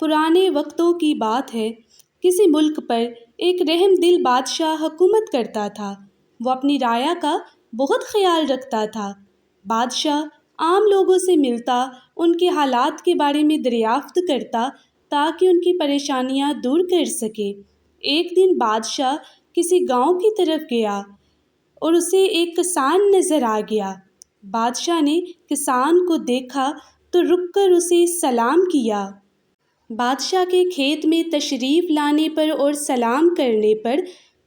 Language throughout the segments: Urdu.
پرانے وقتوں کی بات ہے، کسی ملک پر ایک رحم دل بادشاہ حکومت کرتا تھا۔ وہ اپنی رعایا کا بہت خیال رکھتا تھا۔ بادشاہ عام لوگوں سے ملتا، ان کے حالات کے بارے میں دریافت کرتا تاکہ ان کی پریشانیاں دور کر سکے۔ ایک دن بادشاہ کسی گاؤں کی طرف گیا اور اسے ایک کسان نظر آ گیا۔ بادشاہ نے کسان کو دیکھا تو رک کر اسے سلام کیا۔ بادشاہ کے کھیت میں تشریف لانے پر اور سلام کرنے پر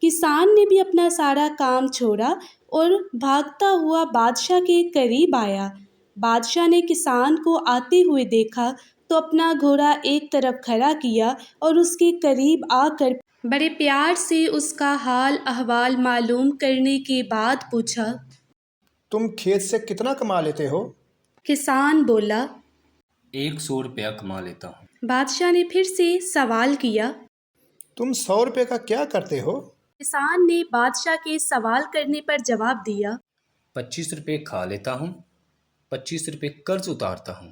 کسان نے بھی اپنا سارا کام چھوڑا اور بھاگتا ہوا بادشاہ کے قریب آیا۔ بادشاہ نے کسان کو آتے ہوئے دیکھا تو اپنا گھوڑا ایک طرف کھڑا کیا اور اس کے قریب آ کر بڑے پیار سے اس کا حال احوال معلوم کرنے کے بعد پوچھا، تم کھیت سے کتنا کما لیتے ہو؟ کسان بولا، 100 روپیہ کما لیتا ہوں۔ بادشاہ نے پھر سے سوال کیا۔ تم 100 روپے کا کیا کرتے ہو؟ کسان نے بادشاہ کے سوال کرنے پر جواب دیا، 25 روپے کھا لیتا ہوں، 25 روپے قرض اتارتا ہوں،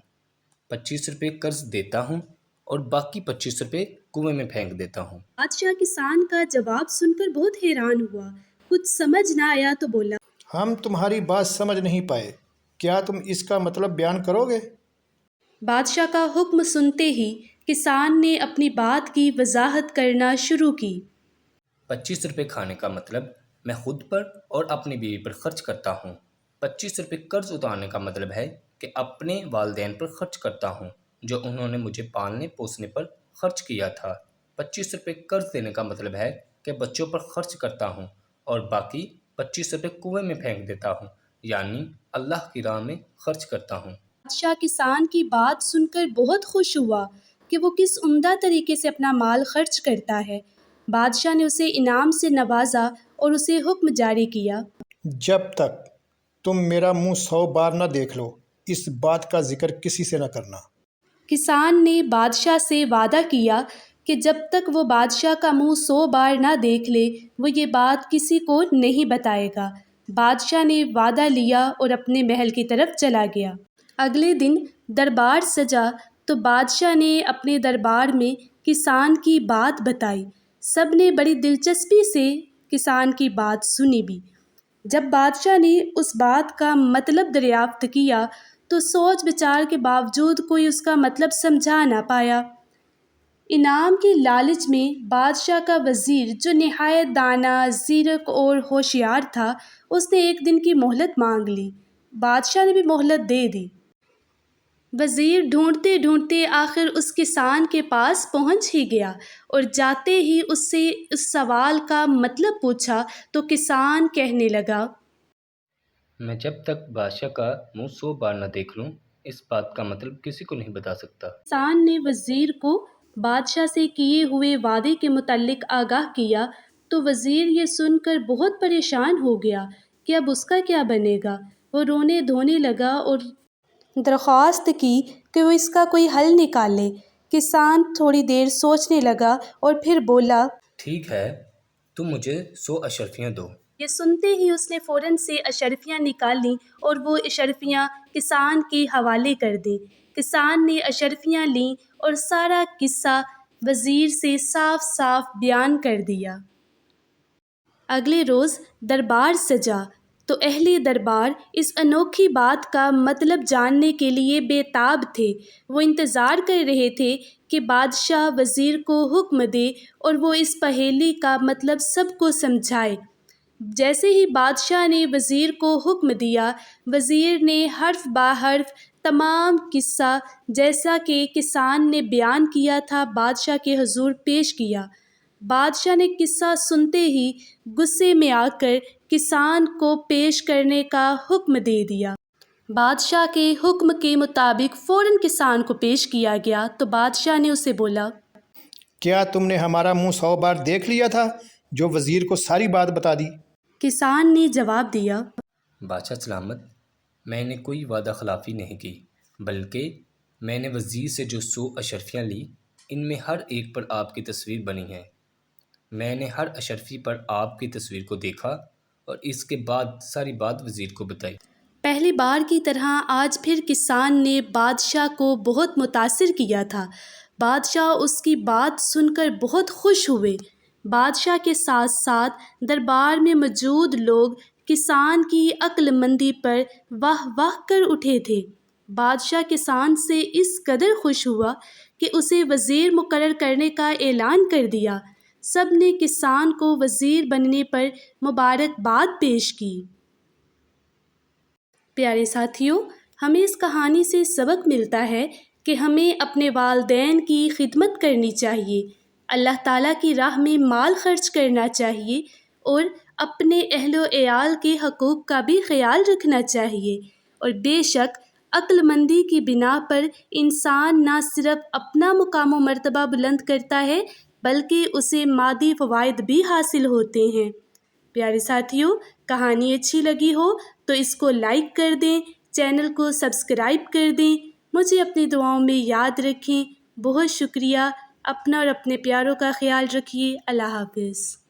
25 روپے قرض دیتا ہوں اور باقی 25 روپے کنویں میں پھینک دیتا ہوں۔ بادشاہ کسان کا جواب سن کر بہت حیران ہوا، کچھ سمجھ نہ آیا تو بولا، ہم تمہاری بات سمجھ نہیں پائے، کیا تم اس کا مطلب بیان کرو گے؟ بادشاہ کا حکم سنتے ہی کسان نے اپنی بات کی وضاحت کرنا شروع کی۔ 25 روپے کھانے کا مطلب میں خود پر اور اپنی بیوی پر خرچ کرتا ہوں۔ 25 روپے قرض اتارنے کا مطلب ہے کہ اپنے والدین پر خرچ کرتا ہوں جو انہوں نے مجھے پالنے پوسنے پر خرچ کیا تھا۔ 25 روپے قرض دینے کا مطلب ہے کہ بچوں پر خرچ کرتا ہوں اور باقی 25 روپے کنویں میں پھینک دیتا ہوں، یعنی اللہ کی راہ میں خرچ کرتا ہوں۔ بادشاہ کسان کی بات سن کر بہت خوش ہوا کہ وہ کس عمدہ طریقے سے اپنا مال خرچ کرتا ہے۔ بادشاہ نے اسے انعام سے نوازا اور اسے حکم جاری کیا، جب تک تم میرا منہ 100 بار نہ دیکھ لو، اس بات کا ذکر کسی سے نہ کرنا۔ کسان نے بادشاہ سے وعدہ کیا کہ جب تک وہ بادشاہ کا منہ 100 بار نہ دیکھ لے وہ یہ بات کسی کو نہیں بتائے گا۔ بادشاہ نے وعدہ لیا اور اپنے محل کی طرف چلا گیا۔ اگلے دن دربار سجا تو بادشاہ نے اپنے دربار میں کسان کی بات بتائی۔ سب نے بڑی دلچسپی سے کسان کی بات سنی بھی۔ جب بادشاہ نے اس بات کا مطلب دریافت کیا تو سوچ بچار کے باوجود کوئی اس کا مطلب سمجھا نہ پایا۔ انعام کی لالچ میں بادشاہ کا وزیر جو نہایت دانا، زیرک اور ہوشیار تھا، اس نے ایک دن کی مہلت مانگ لی۔ بادشاہ نے بھی مہلت دے دی۔ وزیر ڈھونڈتے ڈھونڈتے آخر اس کسان کے پاس پہنچ ہی گیا اور جاتے ہی اس سے اس سوال کا مطلب پوچھا تو کسان کہنے لگا، میں جب تک بادشاہ کا منہ 100 بار نہ دیکھ لوں اس بات کا مطلب کسی کو نہیں بتا سکتا۔ کسان نے وزیر کو بادشاہ سے کیے ہوئے وعدے کے متعلق آگاہ کیا تو وزیر یہ سن کر بہت پریشان ہو گیا کہ اب اس کا کیا بنے گا۔ وہ رونے دھونے لگا اور درخواست کی کہ وہ اس کا کوئی حل نکالے۔ کسان تھوڑی دیر سوچنے لگا اور پھر بولا، ٹھیک ہے، تم مجھے 100 اشرفیاں دو۔ یہ سنتے ہی اس نے فوراً سے اشرفیاں نکالیں اور وہ اشرفیاں کسان کے حوالے کر دیں۔ کسان نے اشرفیاں لیں اور سارا قصہ وزیر سے صاف صاف بیان کر دیا۔ اگلے روز دربار سجا تو اہل دربار اس انوکھی بات کا مطلب جاننے کے لیے بے تاب تھے۔ وہ انتظار کر رہے تھے کہ بادشاہ وزیر کو حکم دے اور وہ اس پہیلی کا مطلب سب کو سمجھائے۔ جیسے ہی بادشاہ نے وزیر کو حکم دیا، وزیر نے حرف بہ حرف تمام قصہ جیسا کہ کسان نے بیان کیا تھا بادشاہ کے حضور پیش کیا۔ بادشاہ نے قصہ سنتے ہی غصے میں آ کر کسان کو پیش کرنے کا حکم دے دیا۔ بادشاہ کے حکم کے مطابق فوراً کسان کو پیش کیا گیا تو بادشاہ نے اسے بولا، کیا تم نے ہمارا منہ 100 بار دیکھ لیا تھا جو وزیر کو ساری بات بتا دی؟ کسان نے جواب دیا، بادشاہ سلامت، میں نے کوئی وعدہ خلافی نہیں کی، بلکہ میں نے وزیر سے جو 100 اشرفیاں لی ان میں ہر ایک پر آپ کی تصویر بنی ہے۔ میں نے ہر اشرفی پر آپ کی تصویر کو دیکھا اور اس کے بعد ساری بات وزیر کو بتائی۔ پہلی بار کی طرح آج پھر کسان نے بادشاہ کو بہت متاثر کیا تھا۔ بادشاہ اس کی بات سن کر بہت خوش ہوئے۔ بادشاہ کے ساتھ ساتھ دربار میں موجود لوگ کسان کی عقل مندی پر واہ واہ کر اٹھے تھے۔ بادشاہ کسان سے اس قدر خوش ہوا کہ اسے وزیر مقرر کرنے کا اعلان کر دیا۔ سب نے کسان کو وزیر بننے پر مبارکباد پیش کی۔ پیارے ساتھیوں، ہمیں اس کہانی سے سبق ملتا ہے کہ ہمیں اپنے والدین کی خدمت کرنی چاہیے، اللہ تعالیٰ کی راہ میں مال خرچ کرنا چاہیے اور اپنے اہل و عیال کے حقوق کا بھی خیال رکھنا چاہیے۔ اور بے شک عقل مندی کی بنا پر انسان نہ صرف اپنا مقام و مرتبہ بلند کرتا ہے بلکہ اسے مادی فوائد بھی حاصل ہوتے ہیں۔ پیارے ساتھیوں، کہانی اچھی لگی ہو تو اس کو لائک کر دیں، چینل کو سبسکرائب کر دیں، مجھے اپنی دعاؤں میں یاد رکھیں۔ بہت شکریہ۔ اپنا اور اپنے پیاروں کا خیال رکھیے۔ اللہ حافظ۔